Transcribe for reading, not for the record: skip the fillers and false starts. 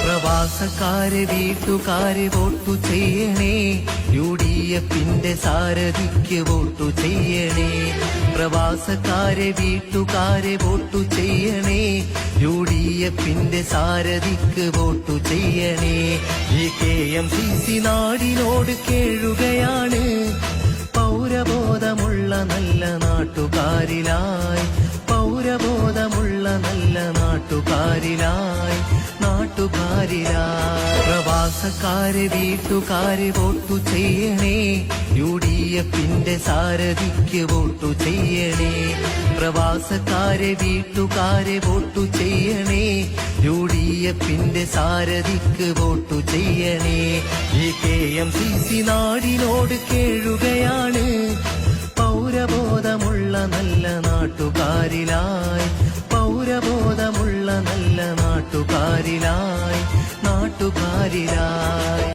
പ്രവാസക്കാരെ വീട്ടുകാരെ വോട്ടു ചെയ്യണേ, UDFന്റെ സാരഥിക്ക് വോട്ടു ചെയ്യണേ. പ്രവാസക്കാരെ വീട്ടുകാരെ വോട്ടു ചെയ്യണേ, UDFന്റെ സാരഥിക്ക് വോട്ടു ചെയ്യണേ. ഈ KMCC നാടിനോട് കേഴുകയാണ്, പൗരബോധമുള്ള നല്ല നാട്ടുകാരിലായി, പൗരബോധമുള്ള നല്ല നാട്ടുകാരിലായി, നാട്ടുകാരിലായി. പ്രവാസക്കാരെ വീട്ടുകാരെ വോട്ടു ചെയ്യണേ, UDFന്റെ സാരഥിക്ക് വോട്ടു ചെയ്യണേ. പ്രവാസക്കാരെ വീട്ടുകാരെ വോട്ടു ചെയ്യണേ, UDFന്റെ സാരഥിക്ക് വോട്ടു ചെയ്യണേ. ഈ KMCC നാടിനോട് കേഴുകയാണ്, പൗരബോധമുള്ള നല്ല നാട്ടുകാരിലായി, പൗരബോധമുള്ള നല്ല നാട്ടുകാരിലായി, നാട്ടുകാരിലായി.